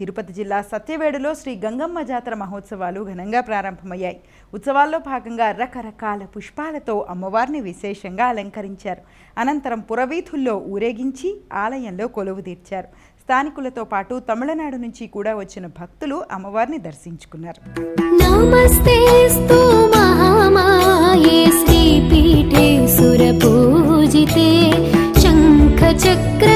తిరుపతి జిల్లా సత్యవేడులో శ్రీ గంగమ్మ జాతర మహోత్సవాలు ఘనంగా ప్రారంభమయ్యాయి. ఉత్సవాల్లో భాగంగా రకరకాల పుష్పాలతో అమ్మవారిని విశేషంగా అలంకరించారు. అనంతరం పురవీధుల్లో ఊరేగించి ఆలయంలో కొలువు తీర్చారు. స్థానికులతో పాటు తమిళనాడు నుంచి కూడా వచ్చిన భక్తులు అమ్మవారిని దర్శించుకున్నారు. నమస్తేస్తు మహామాయే శ్రీపీఠే సురపూజితే శంఖ చక్ర